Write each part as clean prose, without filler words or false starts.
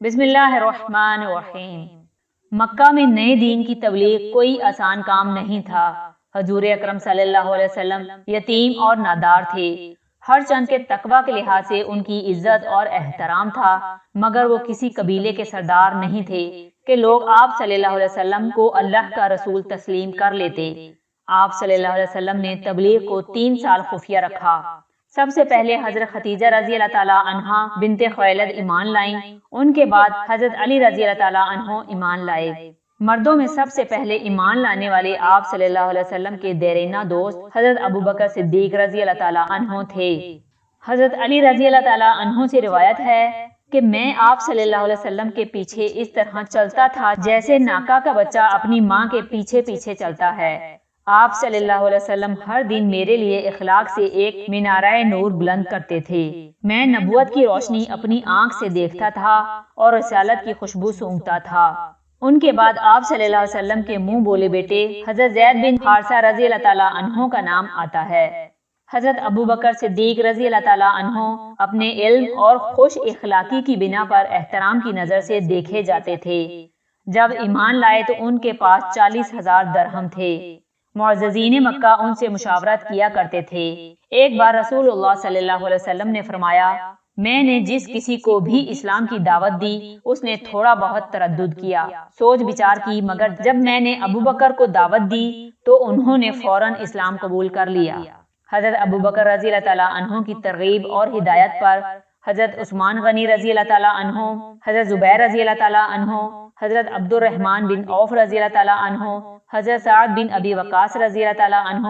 بسم اللہ الرحمن الرحیم۔ مکہ میں نئے دین کی تبلیغ کوئی آسان کام نہیں تھا۔ حضور اکرم صلی اللہ علیہ وسلم یتیم اور نادار تھے۔ ہر چند کے تقوی کے لحاظ سے ان کی عزت اور احترام تھا، مگر وہ کسی قبیلے کے سردار نہیں تھے کہ لوگ آپ صلی اللہ علیہ وسلم کو اللہ کا رسول تسلیم کر لیتے۔ آپ صلی اللہ علیہ وسلم نے تبلیغ کو 3 سال خفیہ رکھا۔ سب سے پہلے حضرت خدیجہ رضی اللہ تعالیٰ عنہا بنت خویلد ایمان لائیں، ان کے بعد حضرت علی رضی اللہ تعالیٰ عنہ ایمان لائے۔ مردوں میں سب سے پہلے ایمان لانے والے آپ صلی اللہ علیہ وسلم کے دیرینہ دوست حضرت ابوبکر صدیق رضی اللہ تعالیٰ عنہ تھے۔ حضرت علی رضی اللہ تعالیٰ عنہ سے روایت ہے کہ میں آپ صلی اللہ علیہ وسلم کے پیچھے اس طرح چلتا تھا جیسے ناکا کا بچہ اپنی ماں کے پیچھے پیچھے چلتا ہے۔ آپ صلی اللہ علیہ وسلم ہر دن میرے لیے اخلاق سے ایک مینارہ نور بلند کرتے تھے۔ میں نبوت کی روشنی اپنی آنکھ سے دیکھتا تھا اور رسالت کی خوشبو سونگھتا تھا۔ ان کے بعد آپ صلی اللہ علیہ وسلم کے منہ بولے بیٹے حضرت زید بن حارثہ رضی اللہ تعالیٰ عنہ کا نام آتا ہے۔ حضرت ابوبکر صدیق رضی اللہ تعالیٰ عنہ اپنے علم اور خوش اخلاقی کی بنا پر احترام کی نظر سے دیکھے جاتے تھے۔ جب ایمان لائے تو ان کے پاس 40,000 درہم تھے۔ معززین مکہ ان سے مشاورت کیا کرتے تھے۔ ایک بار رسول اللہ صلی اللہ علیہ وسلم نے فرمایا، میں نے جس کسی کو بھی اسلام کی دعوت دی اس نے تھوڑا بہت تردد کیا، سوچ بچار کی، مگر جب میں نے ابوبکر کو دعوت دی تو انہوں نے فوراً اسلام قبول کر لیا۔ حضرت ابوبکر رضی اللہ تعالیٰ عنہ کی ترغیب اور ہدایت پر حضرت عثمان غنی رضی اللہ تعالیٰ عنہ، حضرت زبیر رضی اللہ تعالیٰ عنہ، حضرت عبد الرحمن بن عوف رضی اللہ تعالیٰ عنہ، حضرت سعد بن ابی وقاص رضی اللہ تعالیٰ عنہ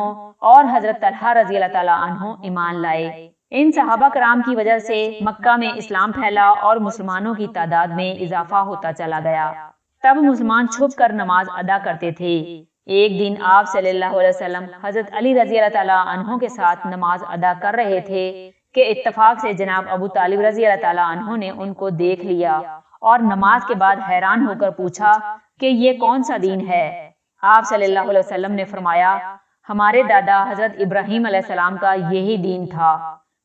اور حضرت طلحہ رضی اللہ تعالیٰ عنہ ایمان لائے۔ ان صحابہ کرام کی وجہ سے مکہ میں اسلام پھیلا اور مسلمانوں کی تعداد میں اضافہ ہوتا چلا گیا۔ تب مسلمان چھپ کر نماز ادا کرتے تھے۔ ایک دن آپ صلی اللہ علیہ وسلم حضرت علی رضی اللہ تعالیٰ عنہ کے ساتھ نماز ادا کر رہے تھے کہ اتفاق سے جناب ابو طالب رضی اللہ تعالیٰ عنہ نے ان کو دیکھ لیا اور نماز کے بعد حیران ہو کر پوچھا کہ یہ کون سا دین ہے؟ آپ صلی اللہ علیہ وسلم نے فرمایا، ہمارے دادا حضرت ابراہیم علیہ السلام کا یہی دین تھا۔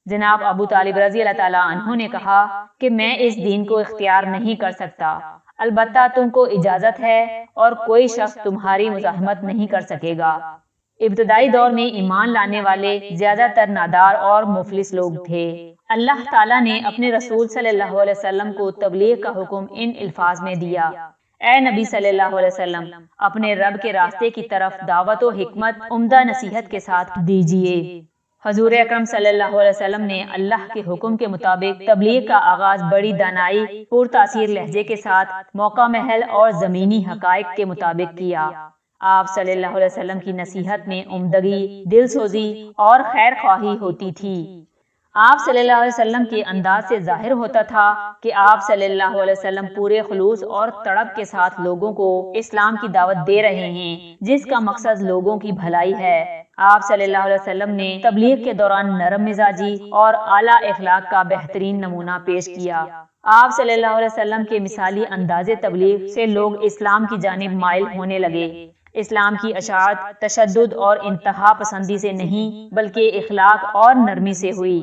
جناب ابو طالب رضی اللہ تعالیٰ عنہ نے کہا کہ میں اس دین کو اختیار نہیں کر سکتا، البتہ تم کو اجازت ہے اور کوئی شخص تمہاری مزاحمت نہیں کر سکے گا۔ ابتدائی دور میں ایمان لانے والے زیادہ تر نادار اور مفلس لوگ تھے۔ اللہ تعالیٰ نے اپنے رسول صلی اللہ علیہ وسلم کو تبلیغ کا حکم ان الفاظ میں دیا، اے نبی صلی اللہ علیہ وسلم، اپنے رب کے راستے کی طرف دعوت و حکمت عمدہ نصیحت کے ساتھ دیجیے۔ حضور اکرم صلی اللہ علیہ وسلم نے اللہ کے حکم کے مطابق تبلیغ کا آغاز بڑی دانائی، پرتاثیر لہجے کے ساتھ موقع محل اور زمینی حقائق کے مطابق کیا۔ آپ صلی اللہ علیہ وسلم کی نصیحت میں عمدگی، دل سوزی اور خیر خواہی ہوتی تھی۔ آپ صلی اللہ علیہ وسلم کے انداز سے ظاہر ہوتا تھا کہ آپ صلی اللہ علیہ وسلم پورے خلوص اور تڑپ کے ساتھ لوگوں کو اسلام کی دعوت دے رہے ہیں، جس کا مقصد لوگوں کی بھلائی ہے۔ آپ صلی اللہ علیہ وسلم نے تبلیغ کے دوران نرم مزاجی اور اعلیٰ اخلاق کا بہترین نمونہ پیش کیا۔ آپ صلی اللہ علیہ وسلم کے مثالی انداز تبلیغ سے لوگ اسلام کی جانب مائل ہونے لگے۔ اسلام کی اشاعت تشدد اور انتہا پسندی سے نہیں بلکہ اخلاق اور نرمی سے ہوئی۔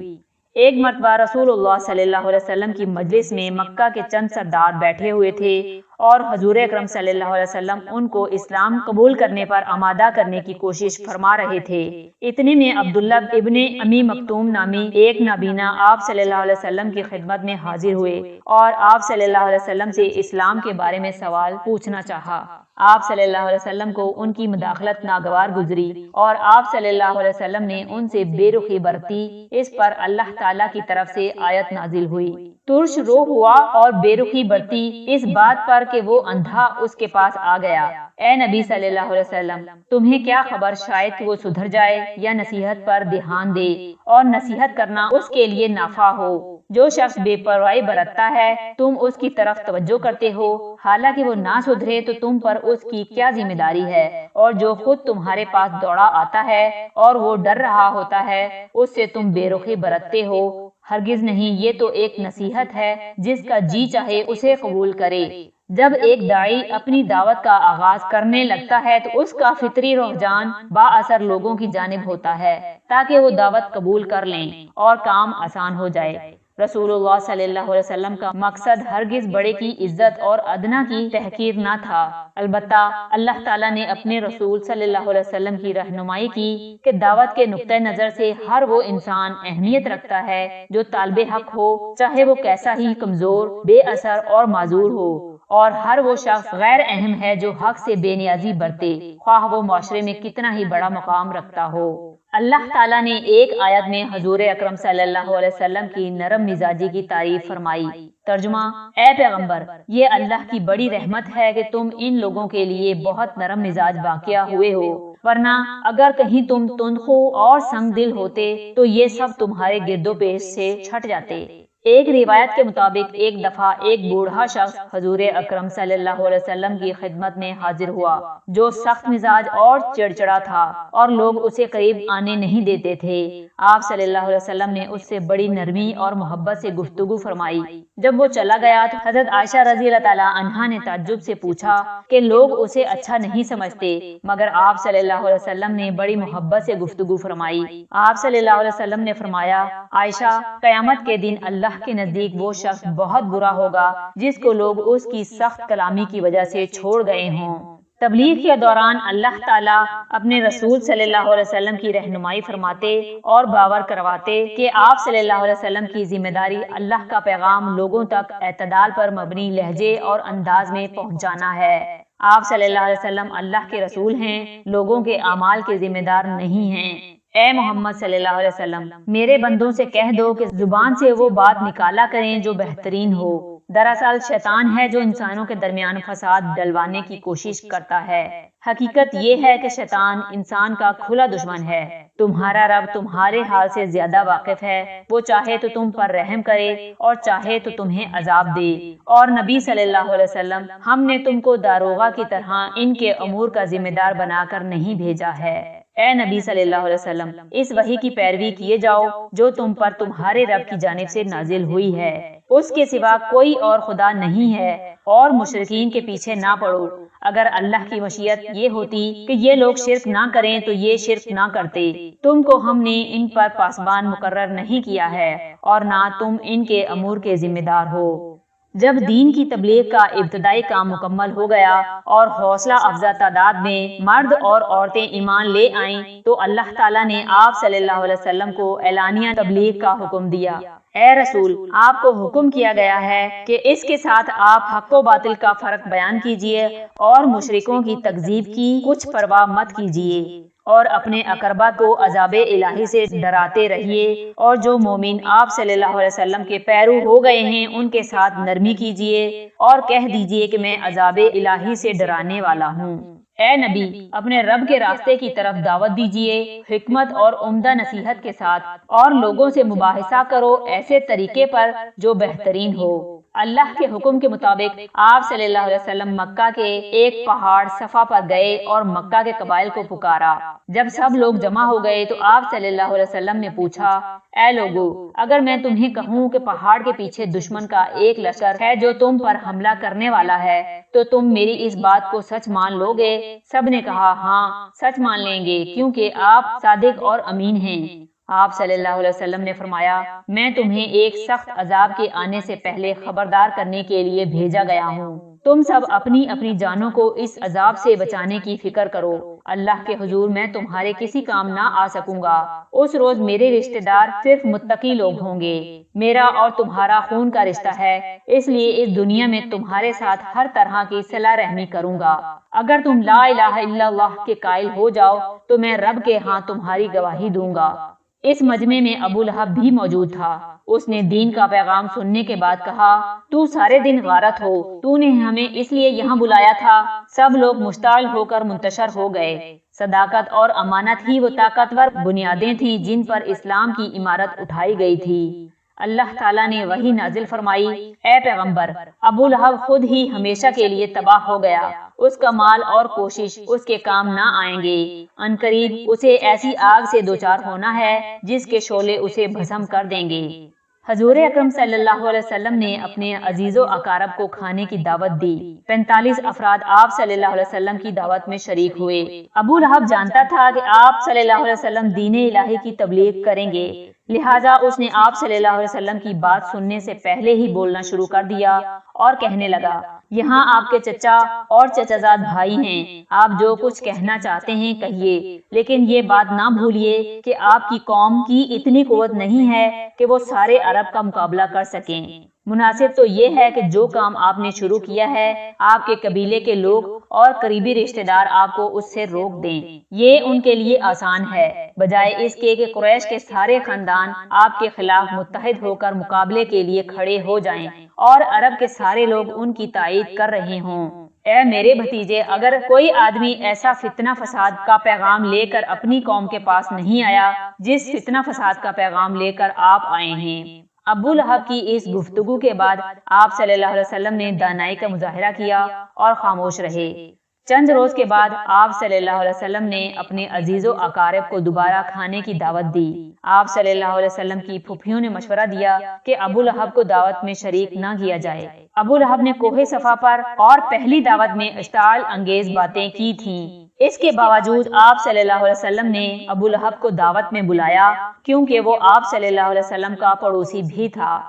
ایک مرتبہ رسول اللہ صلی اللہ علیہ وسلم کی مجلس میں مکہ کے چند سردار بیٹھے ہوئے تھے اور حضور اکرم صلی اللہ علیہ وسلم ان کو اسلام قبول کرنے پر آمادہ کرنے کی کوشش فرما رہے تھے۔ اتنے میں عبداللہ ابن امی مکتوم نامی ایک نابینا آپ صلی اللہ علیہ وسلم کی خدمت میں حاضر ہوئے اور آپ صلی اللہ علیہ وسلم سے اسلام کے بارے میں سوال پوچھنا چاہا۔ آپ صلی اللہ علیہ وسلم کو ان کی مداخلت ناگوار گزری اور آپ صلی اللہ علیہ وسلم نے ان سے بے رخی برتی۔ اس پر اللہ تعالیٰ کی طرف سے آیت نازل ہوئی، ترش رو ہوا اور بے رخی برتی اس بات پر کہ وہ اندھا اس کے پاس آ گیا۔ اے نبی صلی اللہ علیہ وسلم، تمہیں کیا خبر شاید کہ وہ سدھر جائے یا نصیحت پر دھیان دے اور نصیحت کرنا اس کے لیے نافع ہو۔ جو شخص بے پرواہی برتتا ہے تم اس کی طرف توجہ کرتے ہو، حالانکہ وہ نہ سدھرے تو تم پر اس کی کیا ذمہ داری ہے؟ اور جو خود تمہارے پاس دوڑا آتا ہے اور وہ ڈر رہا ہوتا ہے اس سے تم بے رخی برتتے ہو، ہرگز نہیں، یہ تو ایک نصیحت ہے، جس کا جی چاہے اسے قبول کرے۔ جب ایک داعی اپنی دعوت کا آغاز کرنے لگتا ہے تو اس کا فطری رجحان با اثر لوگوں کی جانب ہوتا ہے تاکہ وہ دعوت قبول کر لیں اور کام آسان ہو جائے۔ رسول اللہ صلی اللہ علیہ وسلم کا مقصد ہرگز بڑے کی عزت اور ادنا کی تحقیر نہ تھا، البتہ اللہ تعالیٰ نے اپنے رسول صلی اللہ علیہ وسلم کی رہنمائی کی کہ دعوت کے نقطۂ نظر سے ہر وہ انسان اہمیت رکھتا ہے جو طالب حق ہو، چاہے وہ کیسا ہی کمزور، بے اثر اور معذور ہو، اور ہر وہ شخص غیر اہم ہے جو حق سے بے نیازی برتے، خواہ وہ معاشرے میں کتنا ہی بڑا مقام رکھتا ہو۔ اللہ تعالیٰ نے ایک آیت میں حضور اکرم صلی اللہ علیہ وسلم کی نرم مزاجی کی تعریف فرمائی۔ ترجمہ: اے پیغمبر، یہ اللہ کی بڑی رحمت ہے کہ تم ان لوگوں کے لیے بہت نرم مزاج واقع ہوئے ہو، ورنہ اگر کہیں تم تندخو اور سنگ دل ہوتے تو یہ سب تمہارے گرد و پیش سے چھٹ جاتے۔ ایک روایت کے مطابق ایک دفعہ ایک بوڑھا شخص حضور اکرم صلی اللہ علیہ وسلم کی خدمت میں حاضر ہوا جو سخت مزاج اور چڑچڑا تھا اور لوگ اسے قریب آنے نہیں دیتے تھے۔ آپ صلی اللہ علیہ وسلم نے اس سے بڑی نرمی اور محبت سے گفتگو فرمائی۔ جب وہ چلا گیا تو حضرت عائشہ رضی اللہ تعالیٰ عنہا نے تعجب سے پوچھا کہ لوگ اسے اچھا نہیں سمجھتے، مگر آپ صلی اللہ علیہ وسلم نے بڑی محبت سے گفتگو فرمائی۔ آپ صلی اللہ علیہ وسلم نے فرمایا، عائشہ، قیامت کے دن اللہ کے نزدیک وہ شخص بہت برا ہوگا جس کو لوگ اس کی سخت کلامی کی وجہ سے چھوڑ گئے ہوں۔ تبلیغ کے دوران اللہ تعالیٰ اپنے رسول صلی اللہ علیہ وسلم کی رہنمائی فرماتے اور باور کرواتے کہ آپ صلی اللہ علیہ وسلم کی ذمہ داری اللہ کا پیغام لوگوں تک اعتدال پر مبنی لہجے اور انداز میں پہنچانا ہے۔ آپ صلی اللہ علیہ وسلم اللہ کے رسول ہیں، لوگوں کے اعمال کے ذمہ دار نہیں ہیں۔ اے محمد صلی اللہ علیہ وسلم، میرے بندوں سے کہہ دو کہ زبان سے وہ بات نکالا کریں جو بہترین ہو۔ دراصل شیطان ہے جو انسانوں کے درمیان فساد ڈلوانے کی کوشش کرتا ہے۔ حقیقت یہ ہے کہ شیطان انسان کا کھلا دشمن ہے۔ تمہارا رب تمہارے حال سے زیادہ واقف ہے، وہ چاہے تو تم پر رحم کرے اور چاہے تو تمہیں عذاب دے۔ اور نبی صلی اللہ علیہ وسلم، ہم نے تم کو داروغہ کی طرح ان کے امور کا ذمہ دار بنا کر نہیں بھیجا ہے۔ اے نبی صلی اللہ علیہ وسلم، اس وحی کی پیروی کیے جاؤ جو تم پر تمہارے رب کی جانب سے نازل ہوئی ہے، اس کے سوا کوئی اور خدا نہیں ہے، اور مشرکین کے پیچھے نہ پڑو۔ اگر اللہ کی مشیت یہ ہوتی کہ یہ لوگ شرک نہ کریں تو یہ شرک نہ کرتے۔ تم کو ہم نے ان پر پاسبان مقرر نہیں کیا ہے اور نہ تم ان کے امور کے ذمہ دار ہو۔ جب دین کی تبلیغ کا ابتدائی کام مکمل ہو گیا اور حوصلہ افزا تعداد میں مرد اور عورتیں ایمان لے آئیں تو اللہ تعالیٰ نے آپ صلی اللہ علیہ وسلم کو اعلانیہ تبلیغ کا حکم دیا۔ اے رسول، آپ کو حکم کیا گیا ہے کہ اس کے ساتھ آپ حق و باطل کا فرق بیان کیجیے اور مشرکوں کی تکذیب کی کچھ پرواہ مت کیجیے، اور اپنے اقربا کو عذاب الہی سے ڈراتے رہیے، اور جو مومن آپ صلی اللہ علیہ وسلم کے پیرو ہو گئے ہیں ان کے ساتھ نرمی کیجیے اور کہہ دیجیے کہ میں عذاب الہی سے ڈرانے والا ہوں۔ اے نبی، اپنے رب کے راستے کی طرف دعوت دیجیے حکمت اور عمدہ نصیحت کے ساتھ، اور لوگوں سے مباحثہ کرو ایسے طریقے پر جو بہترین ہو۔ اللہ کے حکم کے مطابق آپ صلی اللہ علیہ وسلم مکہ کے ایک پہاڑ صفا پر گئے اور مکہ کے قبائل کو پکارا۔ جب سب لوگ جمع ہو گئے تو آپ صلی اللہ علیہ وسلم نے پوچھا، اے لوگو، اگر میں تمہیں کہوں کہ پہاڑ کے پیچھے دشمن کا ایک لشکر ہے جو تم پر حملہ کرنے والا ہے تو تم میری اس بات کو سچ مان لو گے؟ سب نے کہا، ہاں، سچ مان لیں گے، کیونکہ آپ صادق اور امین ہیں۔ آپ صلی اللہ علیہ وسلم نے فرمایا، میں تمہیں ایک سخت عذاب کے آنے سے پہلے خبردار کرنے کے لیے بھیجا گیا ہوں۔ تم سب اپنی اپنی جانوں کو اس عذاب سے بچانے کی فکر کرو۔ اللہ کے حضور میں تمہارے کسی کام نہ آ سکوں گا۔ اس روز میرے رشتہ دار صرف متقی لوگ ہوں گے۔ میرا اور تمہارا خون کا رشتہ ہے، اس لیے اس دنیا میں تمہارے ساتھ ہر طرح کی صلہ رحمی کروں گا۔ اگر تم لا الہ الا اللہ کے قائل ہو جاؤ تو میں رب کے ہاں تمہاری گواہی دوں گا۔ اس مجمع میں ابو لہب بھی موجود تھا۔ اس نے دین کا پیغام سننے کے بعد کہا، تو سارے دن غارت ہو، تو نے ہمیں اس لیے یہاں بلایا تھا۔ سب لوگ مشتعل ہو کر منتشر ہو گئے۔ صداقت اور امانت ہی وہ طاقتور بنیادیں تھیں جن پر اسلام کی عمارت اٹھائی گئی تھی۔ اللہ تعالیٰ نے وحی نازل فرمائی، اے پیغمبر، ابو لہب خود ہی ہمیشہ کے لیے تباہ ہو گیا، اس کا مال اور کوشش اس کے کام نہ آئیں گے۔ عنقریب اسے ایسی آگ سے دوچار ہونا ہے جس کے شعلے اسے بھسم کر دیں گے۔ حضور اکرم صلی اللہ علیہ وسلم نے اپنے عزیز و اقارب کو کھانے کی دعوت دی۔ 45 افراد آپ صلی اللہ علیہ وسلم کی دعوت میں شریک ہوئے۔ ابو لہب جانتا تھا کہ آپ صلی اللہ علیہ وسلم دین الہی کی تبلیغ کریں گے، لہٰذا اس نے آپ صلی اللہ علیہ وسلم کی بات سننے سے پہلے ہی بولنا شروع کر دیا اور کہنے لگا، یہاں آپ کے چچا اور چچا زاد بھائی ہیں، آپ جو کچھ کہنا چاہتے ہیں کہیے، لیکن یہ بات نہ بھولیے کہ آپ کی قوم کی اتنی قوت نہیں ہے کہ وہ سارے عرب کا مقابلہ کر سکیں۔ مناسب تو یہ ہے کہ جو کام آپ نے شروع کیا ہے آپ کے قبیلے کے لوگ اور قریبی رشتہ دار آپ کو اس سے روک دیں، یہ ان کے لیے آسان ہے، بجائے اس کے کہ قریش کے سارے خاندان آپ کے خلاف متحد ہو کر مقابلے کے لیے کھڑے ہو جائیں اور عرب کے سارے لوگ ان کی تائید کر رہے ہوں۔ اے میرے بھتیجے، اگر کوئی آدمی ایسا فتنہ فساد کا پیغام لے کر اپنی قوم کے پاس نہیں آیا جس فتنہ فساد کا پیغام لے کر آپ آئے ہیں۔ ابو لہب کی اس گفتگو کے بعد آپ صلی اللہ علیہ وسلم نے دانائی کا مظاہرہ کیا اور خاموش رہے۔ چند روز کے بعد آپ صلی اللہ علیہ وسلم نے اپنے عزیز و اقارب کو دوبارہ کھانے کی دعوت دی۔ آپ صلی اللہ علیہ وسلم کی پھوپھیوں نے مشورہ دیا کہ ابو لہب کو دعوت میں شریک نہ کیا جائے۔ ابو لہب نے کوہ صفا پر اور پہلی دعوت میں اشتعال انگیز باتیں کی تھیں۔ اس کے باوجود آپ صلی اللہ علیہ وسلم نے ابو لہب کو دعوت میں بلایا کیونکہ وہ آپ صلی اللہ علیہ وسلم کا پڑوسی بھی تھا۔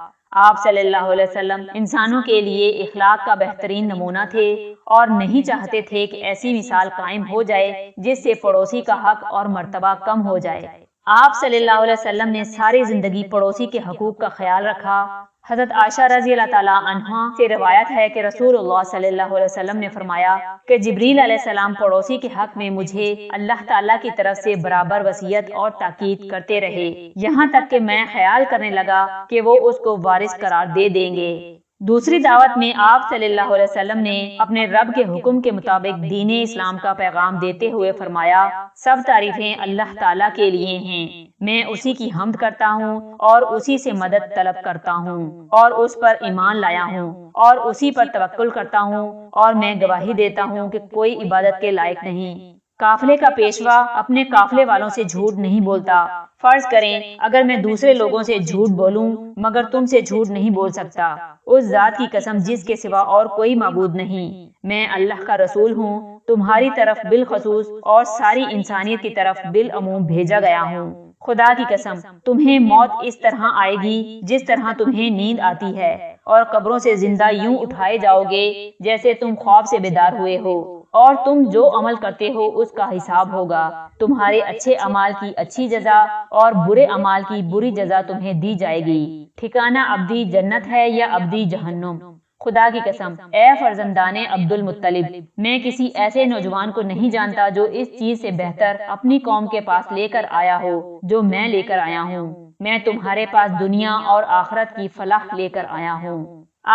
آپ صلی اللہ علیہ وسلم انسانوں کے لیے اخلاق کا بہترین نمونہ تھے اور نہیں چاہتے تھے کہ ایسی مثال قائم ہو جائے جس سے پڑوسی کا حق اور مرتبہ کم ہو جائے۔ آپ صلی اللہ علیہ وسلم نے ساری زندگی پڑوسی کے حقوق کا خیال رکھا۔ حضرت عائشہ رضی اللہ تعالیٰ عنہا سے روایت ہے کہ رسول اللہ صلی اللہ علیہ وسلم نے فرمایا کہ جبریل علیہ السلام پڑوسی کے حق میں مجھے اللہ تعالیٰ کی طرف سے برابر وصیت اور تاکید کرتے رہے، یہاں تک کہ میں خیال کرنے لگا کہ وہ اس کو وارث قرار دے دیں گے۔ دوسری دعوت میں آپ صلی اللہ علیہ وسلم نے اپنے رب کے حکم کے مطابق دین اسلام کا پیغام دیتے ہوئے فرمایا، سب تعریفیں اللہ تعالیٰ کے لیے ہیں، میں اسی کی حمد کرتا ہوں اور اسی سے مدد طلب کرتا ہوں اور اس پر ایمان لایا ہوں اور اسی پر توکل کرتا ہوں، اور میں گواہی دیتا ہوں کہ کوئی عبادت کے لائق نہیں۔ قافلے کا پیشوا اپنے قافلے والوں سے جھوٹ نہیں بولتا۔ فرض کریں اگر میں دوسرے لوگوں سے جھوٹ بولوں مگر تم سے جھوٹ نہیں بول سکتا، اس ذات کی قسم جس کے سوا اور کوئی معبود نہیں، میں اللہ کا رسول ہوں، تمہاری طرف بالخصوص اور ساری انسانیت کی طرف بالعموم بھیجا گیا ہوں۔ خدا کی قسم تمہیں موت اس طرح آئے گی جس طرح تمہیں نیند آتی ہے، اور قبروں سے زندہ یوں اٹھائے جاؤ گے جیسے تم خواب سے بیدار ہوئے ہو، اور تم جو عمل کرتے ہو اس کا حساب ہوگا۔ تمہارے اچھے اعمال کی اچھی جزا اور برے اعمال کی بری جزا تمہیں دی جائے گی۔ ٹھکانہ ابدی جنت ہے یا ابدی جہنم۔ خدا کی قسم اے فرزندان عبد المطلب، میں کسی ایسے نوجوان کو نہیں جانتا جو اس چیز سے بہتر اپنی قوم کے پاس لے کر آیا ہو جو میں لے کر آیا ہوں۔ میں تمہارے پاس دنیا اور آخرت کی فلاح لے کر آیا ہوں۔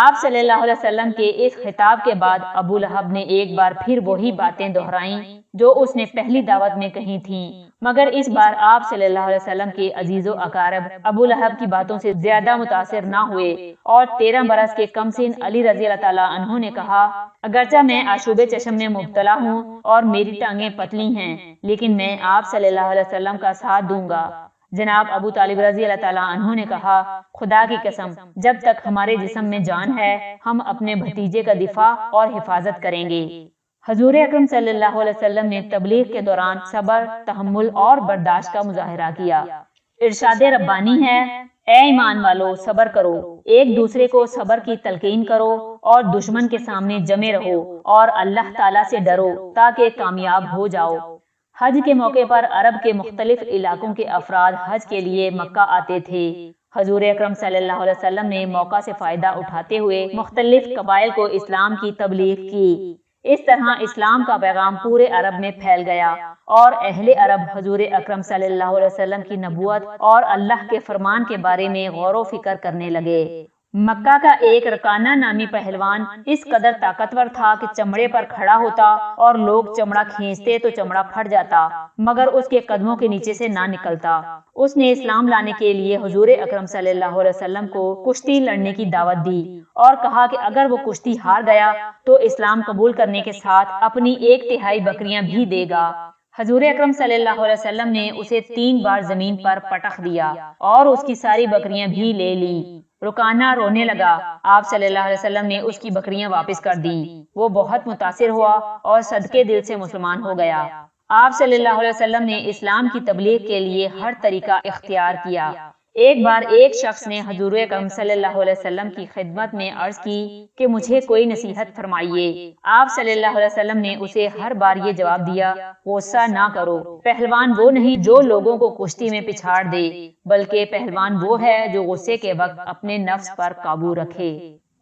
آپ صلی اللہ علیہ وسلم کے اس خطاب کے بعد ابو لہب نے ایک بار پھر وہی باتیں دہرائیں جو اس نے پہلی دعوت میں کہی تھیں، مگر اس بار آپ صلی اللہ علیہ وسلم کے عزیز و اقارب ابو لہب کی باتوں سے زیادہ متاثر نہ ہوئے، اور 13 برس کے کم سن علی رضی اللہ تعالیٰ عنہ نے کہا، اگرچہ میں آشوب چشم میں مبتلا ہوں اور میری ٹانگیں پتلی ہیں، لیکن میں آپ صلی اللہ علیہ وسلم کا ساتھ دوں گا۔ جناب ابو طالب رضی اللہ تعالیٰ عنہ نے کہا، خدا کی قسم جب تک ہمارے جسم میں جان ہے ہم اپنے بھتیجے کا دفاع اور حفاظت کریں گے۔ حضور اکرم صلی اللہ علیہ وسلم نے تبلیغ کے دوران صبر، تحمل اور برداشت کا مظاہرہ کیا۔ ارشاد ربانی ہے، اے ایمان والو صبر کرو، ایک دوسرے کو صبر کی تلقین کرو اور دشمن کے سامنے جمے رہو اور اللہ تعالیٰ سے ڈرو تاکہ کامیاب ہو جاؤ۔ حج کے موقع پر عرب کے مختلف علاقوں کے افراد حج کے لیے مکہ آتے تھے۔ حضور اکرم صلی اللہ علیہ وسلم نے موقع سے فائدہ اٹھاتے ہوئے مختلف قبائل کو اسلام کی تبلیغ کی۔ اس طرح اسلام کا پیغام پورے عرب میں پھیل گیا اور اہل عرب حضور اکرم صلی اللہ علیہ وسلم کی نبوت اور اللہ کے فرمان کے بارے میں غور و فکر کرنے لگے۔ مکہ کا ایک رکانہ نامی پہلوان اس قدر طاقتور تھا کہ چمڑے پر کھڑا ہوتا اور لوگ چمڑا کھینچتے تو چمڑا پھٹ جاتا مگر اس کے قدموں کے نیچے سے نہ نکلتا۔ اس نے اسلام لانے کے لیے حضور اکرم صلی اللہ علیہ وسلم کو کشتی لڑنے کی دعوت دی اور کہا کہ اگر وہ کشتی ہار گیا تو اسلام قبول کرنے کے ساتھ اپنی 1/3 بکریاں بھی دے گا۔ حضور اکرم صلی اللہ علیہ وسلم نے اسے 3 بار زمین پر پٹخ دیا اور اس کی ساری بکریاں بھی لے لیں۔ رکانہ رونے لگا۔ آپ صلی اللہ علیہ وسلم نے اس کی بکریاں واپس کر دیں۔ وہ بہت متاثر ہوا اور صدقے دل سے مسلمان ہو گیا۔ آپ صلی اللہ علیہ وسلم نے اسلام کی تبلیغ کے لیے ہر طریقہ اختیار کیا۔ ایک بار ایک شخص نے حضور اکرم صلی اللہ علیہ وسلم کی خدمت میں عرض کی کہ مجھے کوئی نصیحت فرمائیے۔ آپ صلی اللہ علیہ وسلم نے اسے ہر بار یہ جواب دیا، غصہ نہ کرو، پہلوان وہ نہیں جو لوگوں کو کشتی میں پچھاڑ دے، بلکہ پہلوان وہ ہے جو غصے کے وقت اپنے نفس پر قابو رکھے۔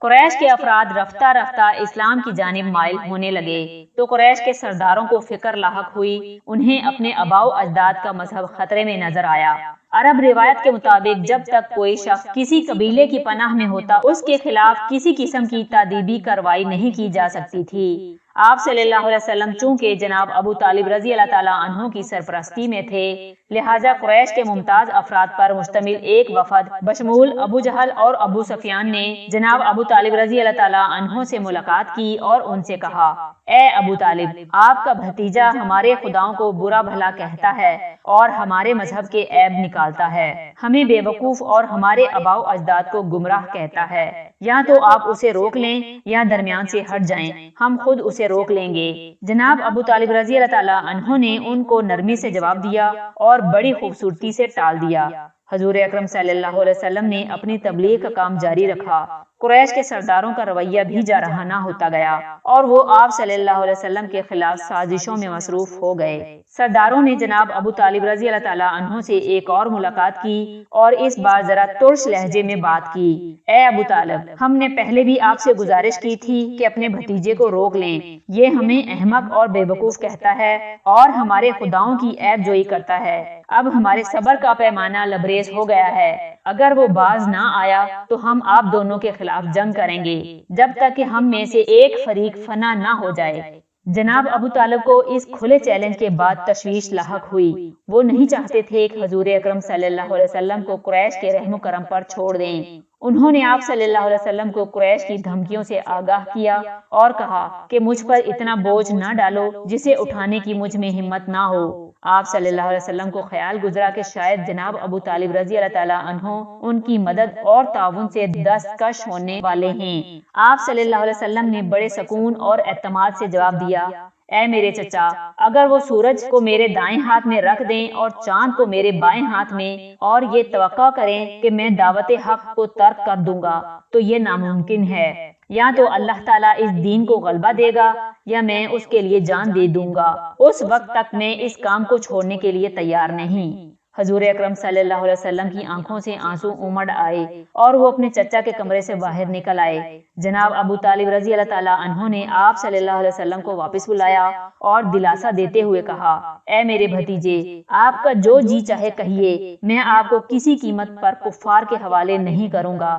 قریش کے افراد رفتہ رفتہ اسلام کی جانب مائل ہونے لگے تو قریش کے سرداروں کو فکر لاحق ہوئی، انہیں اپنے آباء و اجداد کا مذہب خطرے میں نظر آیا۔ عرب روایت کے مطابق جب تک کوئی شخص کسی قبیلے کی پناہ میں ہوتا اس کے خلاف کسی قسم کی تادیبی کارروائی نہیں کی جا سکتی تھی۔ آپ صلی اللہ علیہ وسلم چونکہ جناب ابو طالب رضی اللہ تعالیٰ عنہ کی سرپرستی میں تھے، لہٰذا قریش کے ممتاز افراد پر مشتمل ایک وفد بشمول ابو جہل اور ابو سفیان نے جناب ابو طالب رضی اللہ تعالیٰ عنہ سے ملاقات کی اور ان سے کہا، اے ابو طالب، آپ کا بھتیجا ہمارے خداؤں کو برا بھلا کہتا ہے اور ہمارے مذہب کے عیب نکالتا ہے، ہمیں بے وقوف اور ہمارے آباء و اجداد کو گمراہ کہتا ہے، یا تو آپ اسے روک لیں یا درمیان سے ہٹ جائیں، ہم خود اسے روک لیں گے۔ جناب ابو طالب رضی اللہ تعالیٰ عنہ نے ان کو نرمی سے جواب دیا اور بڑی خوبصورتی سے ٹال دیا۔ حضور اکرم صلی اللہ علیہ وسلم نے اپنی تبلیغ کا کام جاری رکھا۔ قریش کے سرداروں کا رویہ بھی جارحانہ ہوتا گیا اور وہ آپ صلی اللہ علیہ وسلم کے خلاف سازشوں میں مصروف ہو گئے۔ سرداروں نے جناب ابو طالب رضی اللہ تعالیٰ عنہ سے ایک اور ملاقات کی اور اس بار ذرا ترش لہجے میں بات کی۔ اے ابو طالب، ہم نے پہلے بھی آپ سے گزارش کی تھی کہ اپنے بھتیجے کو روک لیں، یہ ہمیں احمق اور بے وقوف کہتا ہے اور ہمارے خداؤں کی عیب جوئی کرتا ہے۔ اب ہمارے صبر کا پیمانہ لبریز ہو گیا ہے، اگر وہ باز نہ آیا تو ہم آپ دونوں کے خلاف جنگ کریں گے جب تک کہ ہم میں سے ایک فریق فنا نہ ہو جائے۔ جناب ابو طالب کو اس کھلے چیلنج کے بعد تشویش لاحق ہوئی، وہ نہیں چاہتے تھے کہ حضور اکرم صلی اللہ علیہ وسلم کو قریش کے رحم و کرم پر چھوڑ دیں۔ انہوں نے آپ صلی اللہ علیہ وسلم کو قریش کی دھمکیوں سے آگاہ کیا اور کہا کہ مجھ پر اتنا بوجھ نہ ڈالو جسے اٹھانے کی مجھ میں ہمت نہ ہو۔ آپ صلی اللہ علیہ وسلم کو خیال گزرا کہ شاید جناب ابو طالب رضی اللہ تعالیٰ عنہ ان کی مدد اور تعاون سے دستکش ہونے والے ہیں۔ آپ صلی اللہ علیہ وسلم نے بڑے سکون اور اعتماد سے جواب دیا، اے میرے چچا، اگر وہ سورج کو میرے دائیں ہاتھ میں رکھ دیں اور چاند کو میرے بائیں ہاتھ میں اور یہ توقع کریں کہ میں دعوت حق کو ترک کر دوں گا تو یہ ناممکن ہے، یا تو اللہ تعالیٰ اس دین کو غلبہ دے گا یا میں اس کے لیے جان دے دوں گا، اس وقت تک میں اس کام کو چھوڑنے کے لیے تیار نہیں۔ حضور اکرم صلی اللہ علیہ وسلم کی آنکھوں سے آنسو امڑ آئے اور وہ اپنے چچا کے کمرے سے باہر نکل آئے۔ جناب ابو طالب رضی اللہ تعالیٰ عنہ نے آپ صلی اللہ علیہ وسلم کو واپس بلایا اور دلاسا دیتے ہوئے کہا، اے میرے بھتیجے، آپ کا جو جی چاہے کہیے، میں آپ کو کسی قیمت پر کفار کے حوالے نہیں کروں گا۔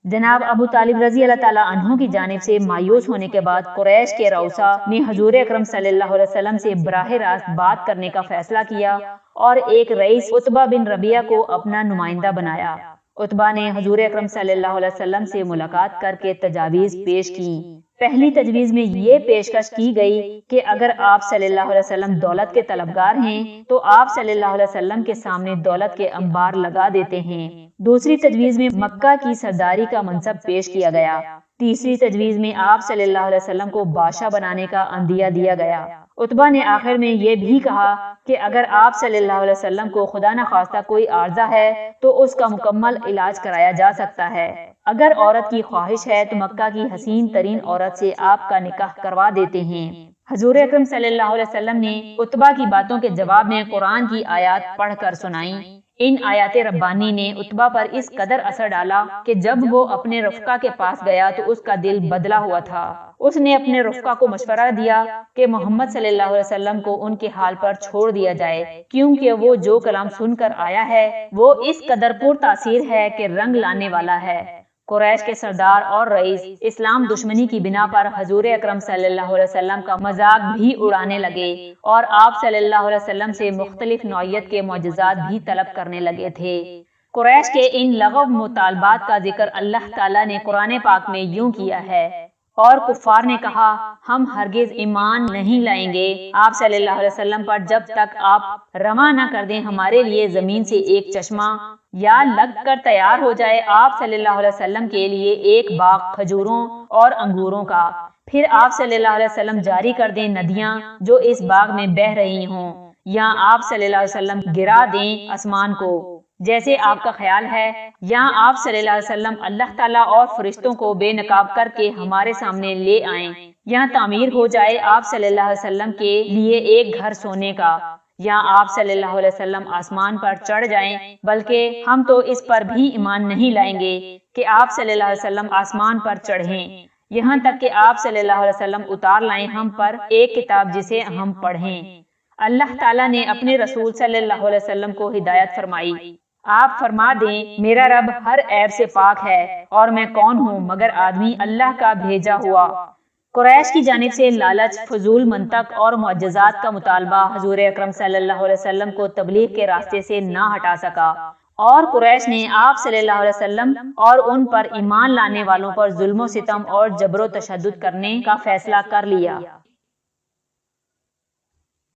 جناب ابو طالب رضی اللہ تعالیٰ عنہ کی جانب سے مایوس ہونے کے بعد قریش کے رؤسا نے حضور اکرم صلی اللہ علیہ وسلم سے براہ راست بات کرنے کا فیصلہ کیا اور ایک رئیس عتبہ بن ربیعہ کو اپنا نمائندہ بنایا۔ عتبہ نے حضور اکرم صلی اللہ علیہ وسلم سے ملاقات کر کے تجاویز پیش کی۔ پہلی تجویز میں یہ پیشکش کی گئی کہ اگر آپ صلی اللہ علیہ وسلم دولت کے طلبگار ہیں تو آپ صلی اللہ علیہ وسلم کے سامنے دولت کے انبار لگا دیتے ہیں۔ دوسری تجویز میں مکہ کی سرداری کا منصب پیش کیا گیا۔ تیسری تجویز میں آپ صلی اللہ علیہ وسلم کو بادشاہ بنانے کا عندیہ دیا گیا۔ عتبہ نے آخر میں یہ بھی کہا کہ اگر آپ صلی اللہ علیہ وسلم کو خدا نخواستہ کوئی عارضہ ہے تو اس کا مکمل علاج کرایا جا سکتا ہے۔ اگر عورت کی خواہش ہے تو مکہ کی حسین ترین عورت سے آپ کا نکاح کروا دیتے ہیں۔ حضور اکرم صلی اللہ علیہ وسلم نے عتبہ کی باتوں کے جواب میں قرآن کی آیات پڑھ کر سنائیں۔ ان آیات ربانی نے عتبہ پر اس قدر اثر ڈالا کہ جب وہ اپنے رفقا کے پاس گیا تو اس کا دل بدلا ہوا تھا۔ اس نے اپنے رفقا کو مشورہ دیا کہ محمد صلی اللہ علیہ وسلم کو ان کے حال پر چھوڑ دیا جائے، کیونکہ وہ جو کلام سن کر آیا ہے وہ اس قدر پر تاثیر ہے کہ رنگ لانے والا ہے۔ قریش کے سردار اور رئیس اسلام دشمنی کی بنا پر حضور اکرم صلی اللہ علیہ وسلم کا مذاق بھی اڑانے لگے اور آپ صلی اللہ علیہ وسلم سے مختلف نوعیت کے معجزات بھی طلب کرنے لگے تھے۔ قریش کے ان لغو مطالبات کا ذکر اللہ تعالیٰ نے قرآن پاک میں یوں کیا ہے، اور کفار نے کہا ہم ہرگز ایمان نہیں لائیں گے آپ صلی اللہ علیہ وسلم پر جب تک آپ رواں نہ کر دیں ہمارے لیے زمین سے ایک چشمہ یا لگ کر تیار ہو جائے آپ صلی اللہ علیہ وسلم کے لیے ایک باغ کھجوروں اور انگوروں کا، پھر آپ صلی اللہ علیہ وسلم جاری کر دیں ندیاں جو اس باغ میں بہہ رہی ہوں، یا آپ صلی اللہ علیہ وسلم گرا دیں آسمان کو۔ جیسے آپ کا خیال ہے، یہاں آپ صلی اللہ علیہ وسلم اللہ تعالیٰ اور فرشتوں کو بے نقاب کر کے ہمارے سامنے لے آئیں، یہاں تعمیر ہو جائے آپ صلی اللہ علیہ وسلم کے لیے ایک گھر سونے کا، یہاں آپ صلی اللہ علیہ وسلم آسمان پر چڑھ جائیں، بلکہ ہم تو اس پر بھی ایمان نہیں لائیں گے کہ آپ صلی اللہ علیہ وسلم آسمان پر چڑھیں، یہاں تک کہ آپ صلی اللہ علیہ وسلم اتار لائیں ہم پر ایک کتاب جسے ہم پڑھیں۔ اللہ تعالیٰ نے اپنے رسول صلی اللہ علیہ وسلم کو ہدایت فرمائی، آپ فرما دیں میرا رب ہر عیب سے پاک ہے اور میں کون ہوں مگر آدمی اللہ کا بھیجا ہوا۔ قریش کی جانب سے لالچ، فضول منطق اور معجزات کا مطالبہ حضور اکرم صلی اللہ علیہ وسلم کو تبلیغ کے راستے سے نہ ہٹا سکا، اور قریش نے آپ صلی اللہ علیہ وسلم اور ان پر ایمان لانے والوں پر ظلم و ستم اور جبر و تشدد کرنے کا فیصلہ کر لیا۔